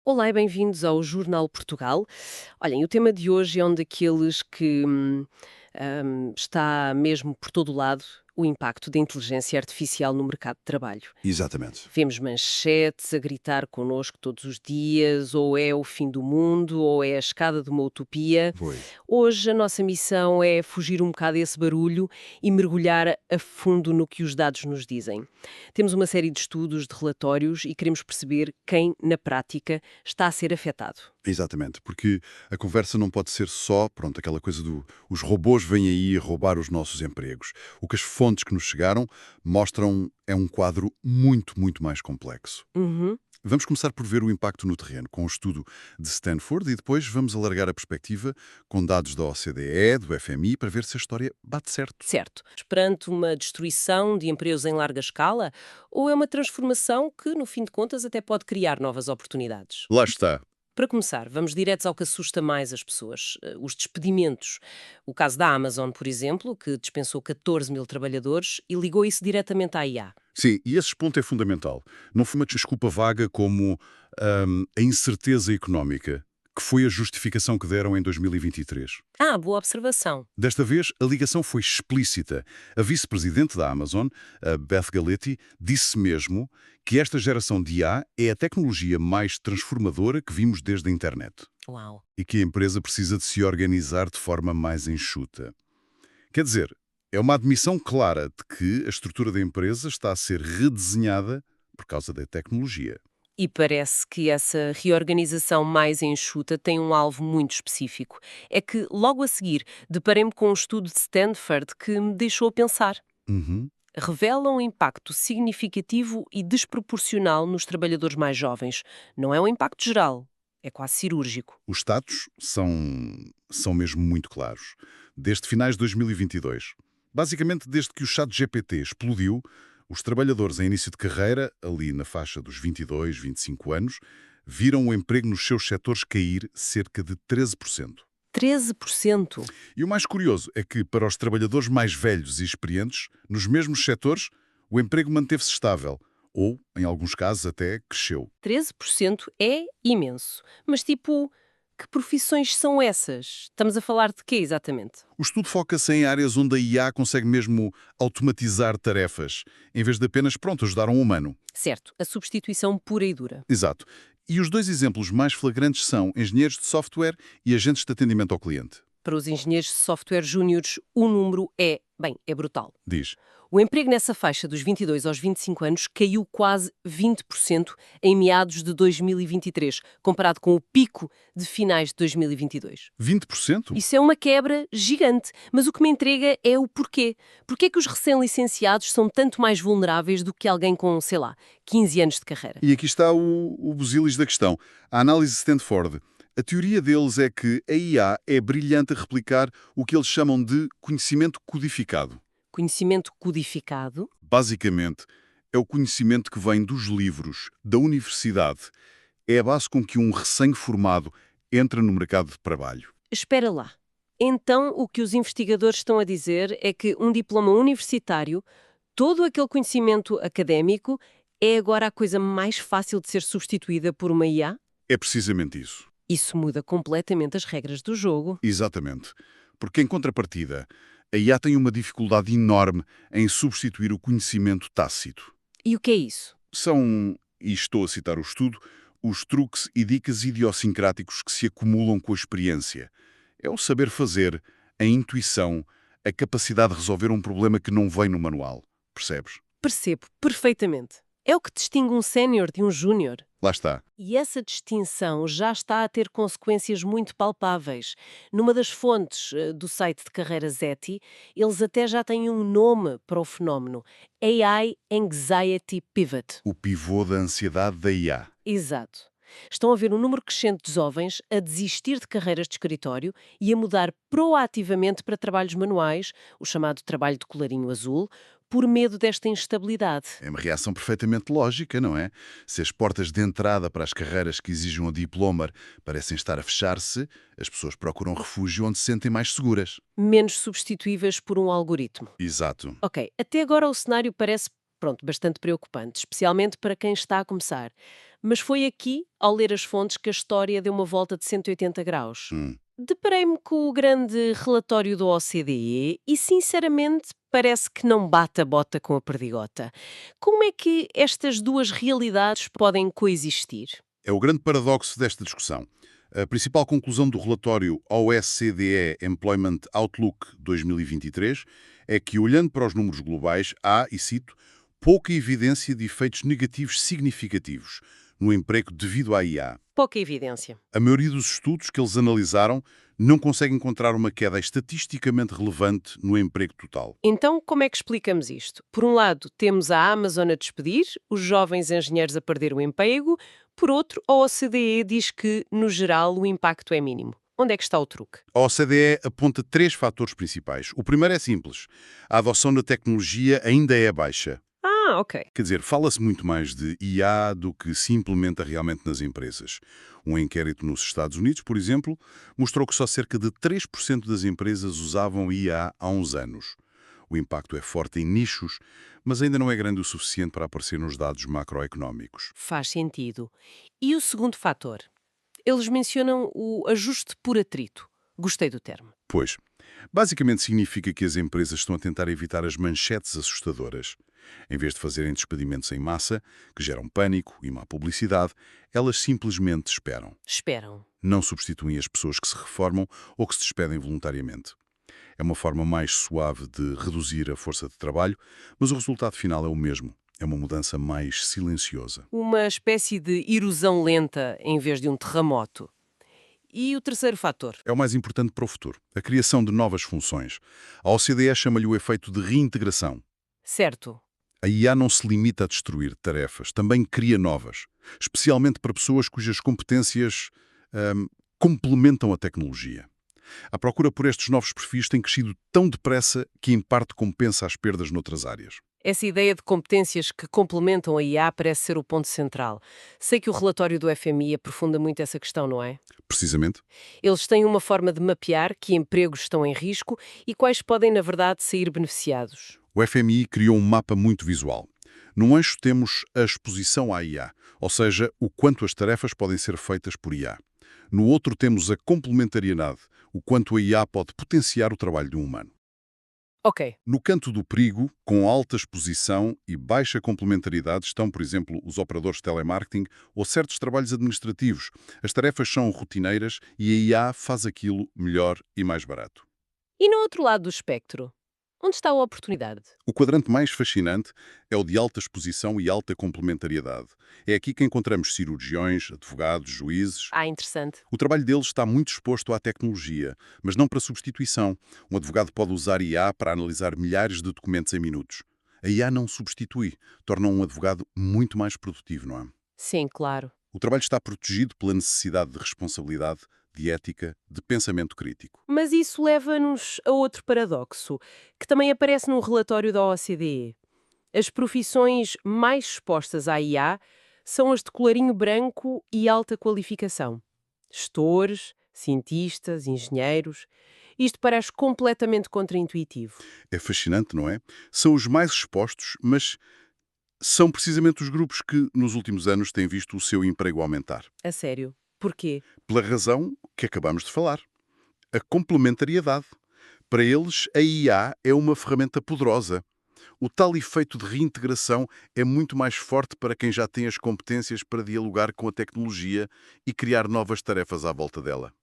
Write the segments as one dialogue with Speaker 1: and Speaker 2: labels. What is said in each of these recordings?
Speaker 1: Olá e bem-vindos ao Jornal Portugal. Olhem, o tema de hoje é um daqueles que está mesmo por todo o lado, o impacto da inteligência artificial no mercado de trabalho.
Speaker 2: Exatamente.
Speaker 1: Vemos manchetes a gritar connosco todos os dias, ou é o fim do mundo, ou é a escada de uma utopia.
Speaker 2: Pois.
Speaker 1: Hoje a nossa missão é fugir um bocado desse barulho e mergulhar a fundo no que os dados nos dizem. Temos uma série de estudos, de relatórios e queremos perceber quem, na prática, está a ser afetado.
Speaker 2: Exatamente, porque a conversa não pode ser só, pronto, aquela coisa do os robôs vêm aí roubar os nossos empregos. O que as fontes que nos chegaram mostram é um quadro muito, muito mais complexo.
Speaker 1: Uhum.
Speaker 2: Vamos começar por ver o impacto no terreno, com o estudo de Stanford, e depois vamos alargar a perspectiva com dados da OCDE, do FMI, para ver se a história bate certo.
Speaker 1: Certo. Perante uma destruição de empregos em larga escala, ou é uma transformação que, no fim de contas, até pode criar novas oportunidades?
Speaker 2: Lá está.
Speaker 1: Para começar, vamos diretos ao que assusta mais as pessoas, os despedimentos. O caso da Amazon, por exemplo, que dispensou 14 mil trabalhadores e ligou isso diretamente à IA.
Speaker 2: Sim, e esse ponto é fundamental. Não foi uma desculpa vaga como a incerteza económica, que foi a justificação que deram em 2023.
Speaker 1: Ah, boa observação.
Speaker 2: Desta vez, a ligação foi explícita. A vice-presidente da Amazon, a Beth Galetti, disse mesmo que esta geração de IA é a tecnologia mais transformadora que vimos desde a internet
Speaker 1: Uau.
Speaker 2: e que a empresa precisa de se organizar de forma mais enxuta. Quer dizer, é uma admissão clara de que a estrutura da empresa está a ser redesenhada por causa da tecnologia.
Speaker 1: E parece que essa reorganização mais enxuta tem um alvo muito específico. É que, logo a seguir, deparei-me com um estudo de Stanford que me deixou a pensar.
Speaker 2: Uhum.
Speaker 1: Revela um impacto significativo e desproporcional nos trabalhadores mais jovens. Não é um impacto geral, é quase cirúrgico.
Speaker 2: Os status são mesmo muito claros. Desde finais de 2022. Basicamente, desde que o chat GPT explodiu, os trabalhadores em início de carreira, ali na faixa dos 22, 25 anos, viram o emprego nos seus setores cair cerca de 13%.
Speaker 1: 13%.
Speaker 2: E o mais curioso é que, para os trabalhadores mais velhos e experientes, nos mesmos setores, o emprego manteve-se estável, ou, em alguns casos, até cresceu.
Speaker 1: 13% é imenso. Mas, tipo, que profissões são essas? Estamos a falar de quê exatamente?
Speaker 2: O estudo foca-se em áreas onde a IA consegue mesmo automatizar tarefas, em vez de apenas, pronto, ajudar um humano.
Speaker 1: Certo, a substituição pura e dura.
Speaker 2: Exato. E os dois exemplos mais flagrantes são engenheiros de software e agentes de atendimento ao cliente.
Speaker 1: Para os engenheiros de software júniores, o número é, bem, é brutal.
Speaker 2: Diz.
Speaker 1: O emprego nessa faixa dos 22 aos 25 anos caiu quase 20% em meados de 2023, comparado com o pico de finais de 2022.
Speaker 2: 20%?
Speaker 1: Isso é uma quebra gigante, mas o que me intriga é o porquê. Porquê que os recém-licenciados são tanto mais vulneráveis do que alguém com, sei lá, 15 anos de carreira?
Speaker 2: E aqui está o busilis da questão. A análise de Stanford. A teoria deles é que a IA é brilhante a replicar o que eles chamam de conhecimento codificado.
Speaker 1: Conhecimento codificado?
Speaker 2: Basicamente, é o conhecimento que vem dos livros, da universidade. É a base com que um recém-formado entra no mercado de trabalho.
Speaker 1: Espera lá. Então, o que os investigadores estão a dizer é que um diploma universitário, todo aquele conhecimento académico, é agora a coisa mais fácil de ser substituída por uma IA?
Speaker 2: É precisamente isso.
Speaker 1: Isso muda completamente as regras do jogo.
Speaker 2: Exatamente. Porque, em contrapartida, a IA tem uma dificuldade enorme em substituir o conhecimento tácito.
Speaker 1: E o que é isso?
Speaker 2: São, e estou a citar o estudo, os truques e dicas idiosincráticos que se acumulam com a experiência. É o saber fazer, a intuição, a capacidade de resolver um problema que não vem no manual. Percebes?
Speaker 1: Percebo perfeitamente. É o que distingue um sénior de um júnior.
Speaker 2: Lá está.
Speaker 1: E essa distinção já está a ter consequências muito palpáveis. Numa das fontes do site de carreira Zeti, eles até já têm um nome para o fenómeno: AI Anxiety Pivot.
Speaker 2: O pivô da ansiedade da IA.
Speaker 1: Exato. Estão a ver um número crescente de jovens a desistir de carreiras de escritório e a mudar proativamente para trabalhos manuais, o chamado trabalho de colarinho azul, por medo desta instabilidade.
Speaker 2: É uma reação perfeitamente lógica, não é? Se as portas de entrada para as carreiras que exigem o diploma parecem estar a fechar-se, as pessoas procuram refúgio onde se sentem mais seguras.
Speaker 1: Menos substituíveis por um algoritmo.
Speaker 2: Exato.
Speaker 1: Ok, até agora o cenário parece, pronto, bastante preocupante, especialmente para quem está a começar. Mas foi aqui, ao ler as fontes, que a história deu uma volta de 180 graus.
Speaker 2: Hum.
Speaker 1: Deparei-me com o grande relatório do OCDE e, sinceramente, parece que não bate a bota com a perdigota. Como é que estas duas realidades podem coexistir?
Speaker 2: É o grande paradoxo desta discussão. A principal conclusão do relatório OSCDE Employment Outlook 2023 é que, olhando para os números globais, há, e cito, pouca evidência de efeitos negativos significativos no emprego devido à IA.
Speaker 1: Pouca evidência.
Speaker 2: A maioria dos estudos que eles analisaram não consegue encontrar uma queda estatisticamente relevante no emprego total.
Speaker 1: Então, como é que explicamos isto? Por um lado, temos a Amazon a despedir, os jovens engenheiros a perder o emprego. Por outro, a OCDE diz que, no geral, o impacto é mínimo. Onde é que está o truque?
Speaker 2: A OCDE aponta três fatores principais. O primeiro é simples. A adoção da tecnologia ainda é baixa.
Speaker 1: Ah, ok.
Speaker 2: Quer dizer, fala-se muito mais de IA do que se implementa realmente nas empresas. Um inquérito nos Estados Unidos, por exemplo, mostrou que só cerca de 3% das empresas usavam IA há uns anos. O impacto é forte em nichos, mas ainda não é grande o suficiente para aparecer nos dados macroeconómicos.
Speaker 1: Faz sentido. E o segundo fator? Eles mencionam o ajuste por atrito. Gostei do termo.
Speaker 2: Pois, basicamente significa que as empresas estão a tentar evitar as manchetes assustadoras. Em vez de fazerem despedimentos em massa, que geram pânico e má publicidade, elas simplesmente esperam.
Speaker 1: Esperam.
Speaker 2: Não substituem as pessoas que se reformam ou que se despedem voluntariamente. É uma forma mais suave de reduzir a força de trabalho, mas o resultado final é o mesmo. É uma mudança mais silenciosa.
Speaker 1: Uma espécie de erosão lenta em vez de um terremoto. E o terceiro fator?
Speaker 2: É o mais importante para o futuro, a criação de novas funções. A OCDE chama-lhe o efeito de reintegração.
Speaker 1: Certo.
Speaker 2: A IA não se limita a destruir tarefas, também cria novas, especialmente para pessoas cujas competências complementam a tecnologia. A procura por estes novos perfis tem crescido tão depressa que, em parte, compensa as perdas noutras áreas.
Speaker 1: Essa ideia de competências que complementam a IA parece ser o ponto central. Sei que o relatório do FMI aprofunda muito essa questão, não é?
Speaker 2: Precisamente.
Speaker 1: Eles têm uma forma de mapear que empregos estão em risco e quais podem, na verdade, sair beneficiados.
Speaker 2: O FMI criou um mapa muito visual. Num eixo temos a exposição à IA, ou seja, o quanto as tarefas podem ser feitas por IA. No outro temos a complementariedade, o quanto a IA pode potenciar o trabalho de um humano.
Speaker 1: Ok.
Speaker 2: No canto do perigo, com alta exposição e baixa complementaridade, estão, por exemplo, os operadores de telemarketing ou certos trabalhos administrativos. As tarefas são rotineiras e a IA faz aquilo melhor e mais barato.
Speaker 1: E no outro lado do espectro? Onde está a oportunidade?
Speaker 2: O quadrante mais fascinante é o de alta exposição e alta complementariedade. É aqui que encontramos cirurgiões, advogados, juízes.
Speaker 1: Ah, interessante.
Speaker 2: O trabalho deles está muito exposto à tecnologia, mas não para substituição. Um advogado pode usar IA para analisar milhares de documentos em minutos. A IA não substitui, torna um advogado muito mais produtivo, não é?
Speaker 1: Sim, claro.
Speaker 2: O trabalho está protegido pela necessidade de responsabilidade, de ética, de pensamento crítico.
Speaker 1: Mas isso leva-nos a outro paradoxo, que também aparece num relatório da OCDE. As profissões mais expostas à IA são as de colarinho branco e alta qualificação. Gestores, cientistas, engenheiros. Isto parece completamente contraintuitivo.
Speaker 2: É fascinante, não é? São os mais expostos, mas são precisamente os grupos que, nos últimos anos, têm visto o seu emprego aumentar.
Speaker 1: A sério. Porquê?
Speaker 2: Pela razão que acabamos de falar. A complementariedade. Para eles, a IA é uma ferramenta poderosa. O tal efeito de reintegração é muito mais forte para quem já tem as competências para dialogar com a tecnologia e criar novas tarefas à volta dela.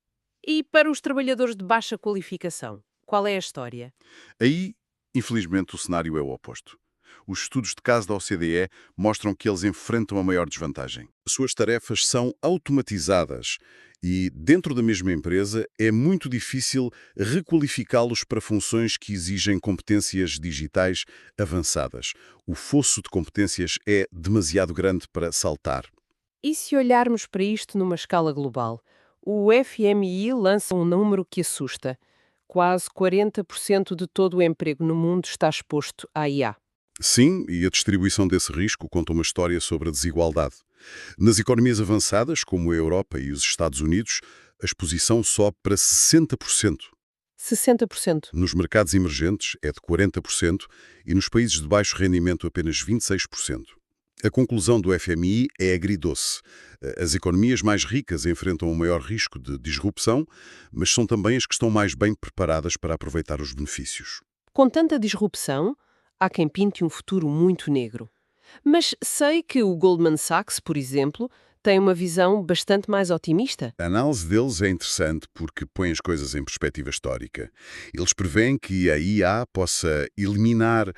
Speaker 1: E para os trabalhadores de baixa qualificação, qual é a história?
Speaker 2: Aí, infelizmente, o cenário é o oposto. Os estudos de caso da OCDE mostram que eles enfrentam a maior desvantagem. As suas tarefas são automatizadas e, dentro da mesma empresa, é muito difícil requalificá-los para funções que exigem competências digitais avançadas. O fosso de competências é demasiado grande para saltar.
Speaker 1: E se olharmos para isto numa escala global? O FMI lança um número que assusta. Quase 40% de todo o emprego no mundo está exposto à IA.
Speaker 2: Sim, e a distribuição desse risco conta uma história sobre a desigualdade. Nas economias avançadas, como a Europa e os Estados Unidos, a exposição sobe para 60%.
Speaker 1: 60%.
Speaker 2: Nos mercados emergentes é de 40% e nos países de baixo rendimento apenas 26%. A conclusão do FMI é agridoce. As economias mais ricas enfrentam um maior risco de disrupção, mas são também as que estão mais bem preparadas para aproveitar os benefícios.
Speaker 1: Com tanta disrupção, há quem pinte um futuro muito negro. Mas sei que o Goldman Sachs, por exemplo, tem uma visão bastante mais otimista.
Speaker 2: A análise deles é interessante porque põe as coisas em perspectiva histórica. Eles prevêem que a IA possa eliminar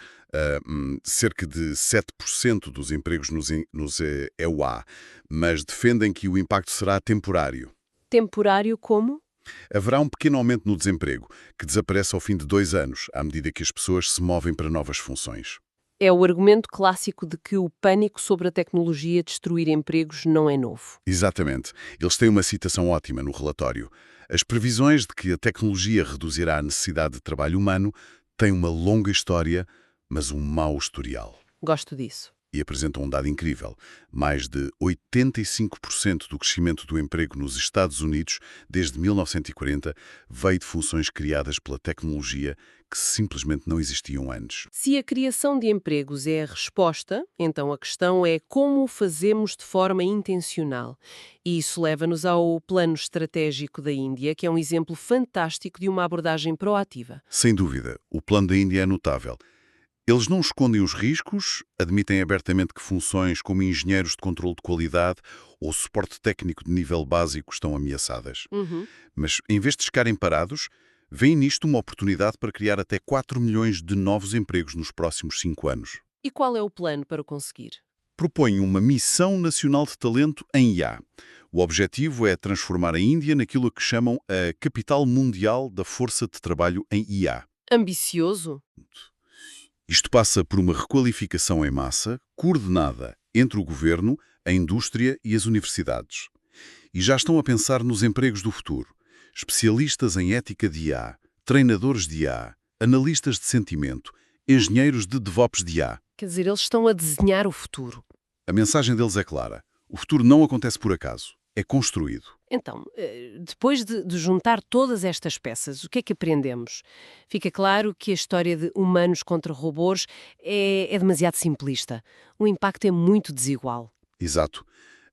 Speaker 2: cerca de 7% dos empregos nos EUA, mas defendem que o impacto será temporário.
Speaker 1: Temporário como?
Speaker 2: Haverá um pequeno aumento no desemprego, que desaparece ao fim de 2 anos, à medida que as pessoas se movem para novas funções.
Speaker 1: É o argumento clássico de que o pânico sobre a tecnologia destruir empregos não é novo.
Speaker 2: Exatamente. Eles têm uma citação ótima no relatório. As previsões de que a tecnologia reduzirá a necessidade de trabalho humano têm uma longa história, mas um mau historial.
Speaker 1: Gosto disso.
Speaker 2: E apresentam um dado incrível. Mais de 85% do crescimento do emprego nos Estados Unidos, desde 1940, veio de funções criadas pela tecnologia que simplesmente não existiam antes.
Speaker 1: Se a criação de empregos é a resposta, então a questão é como o fazemos de forma intencional. E isso leva-nos ao plano estratégico da Índia, que é um exemplo fantástico de uma abordagem proativa.
Speaker 2: Sem dúvida, o plano da Índia é notável. Eles não escondem os riscos, admitem abertamente que funções como engenheiros de controle de qualidade ou suporte técnico de nível básico estão ameaçadas. Mas, em vez de ficarem parados, veem nisto uma oportunidade para criar até 4 milhões de novos empregos nos próximos 5 anos.
Speaker 1: E qual é o plano para o conseguir?
Speaker 2: Propõem uma missão nacional de talento em IA. O objetivo é transformar a Índia naquilo que chamam a capital mundial da força de trabalho em IA.
Speaker 1: Ambicioso?
Speaker 2: Isto passa por uma requalificação em massa, coordenada entre o governo, a indústria e as universidades. E já estão a pensar nos empregos do futuro. Especialistas em ética de IA, treinadores de IA, analistas de sentimento, engenheiros de DevOps de IA.
Speaker 1: Quer dizer, eles estão a desenhar o futuro.
Speaker 2: A mensagem deles é clara. O futuro não acontece por acaso. É construído.
Speaker 1: Então, depois de juntar todas estas peças, o que é que aprendemos? Fica claro que a história de humanos contra robôs é demasiado simplista. O impacto é muito desigual.
Speaker 2: Exato.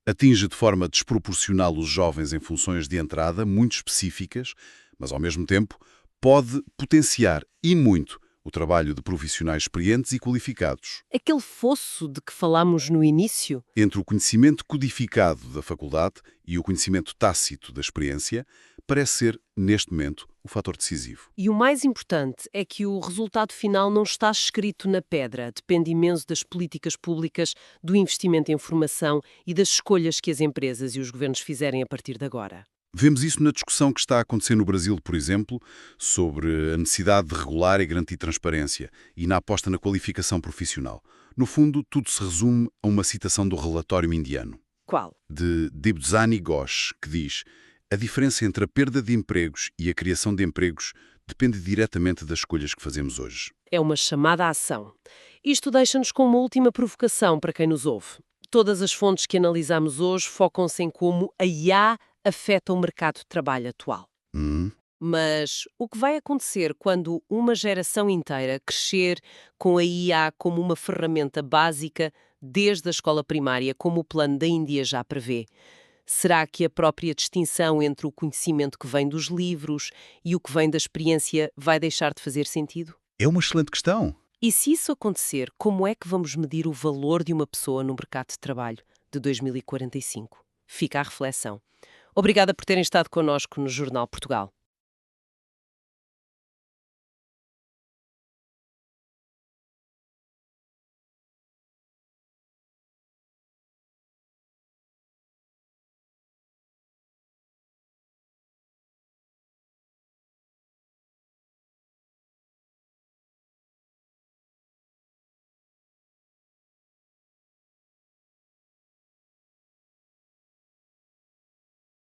Speaker 2: Atinge de forma desproporcional os jovens em funções de entrada muito específicas, mas, ao mesmo tempo, pode potenciar, e muito, o trabalho de profissionais experientes e qualificados.
Speaker 1: Aquele fosso de que falámos no início,
Speaker 2: Entre o conhecimento codificado da faculdade e o conhecimento tácito da experiência, parece ser, neste momento, o fator decisivo.
Speaker 1: e o mais importante é que o resultado final não está escrito na pedra, depende imenso das políticas públicas, do investimento em formação e das escolhas que as empresas e os governos fizerem a partir de agora.
Speaker 2: Vemos isso na discussão que está a acontecer no Brasil, por exemplo, sobre a necessidade de regular e garantir transparência e na aposta na qualificação profissional. No fundo, tudo se resume a uma citação do relatório indiano,
Speaker 1: Qual?
Speaker 2: de Debjani Ghosh, que diz: a diferença entre a perda de empregos e a criação de empregos depende diretamente das escolhas que fazemos hoje.
Speaker 1: É uma chamada à ação. Isto deixa-nos com uma última provocação para quem nos ouve. Todas as fontes que analisamos hoje focam-se em como a IA afeta o mercado de trabalho atual. Mas o que vai acontecer quando uma geração inteira crescer com a IA como uma ferramenta básica desde a escola primária, como o plano da Índia já prevê? Será que a própria distinção entre o conhecimento que vem dos livros e o que vem da experiência vai deixar de fazer sentido?
Speaker 2: É uma excelente questão.
Speaker 1: E se isso acontecer, como é que vamos medir o valor de uma pessoa no mercado de trabalho de 2045? Fica a reflexão. Obrigada por terem estado connosco no Jornal Portugal.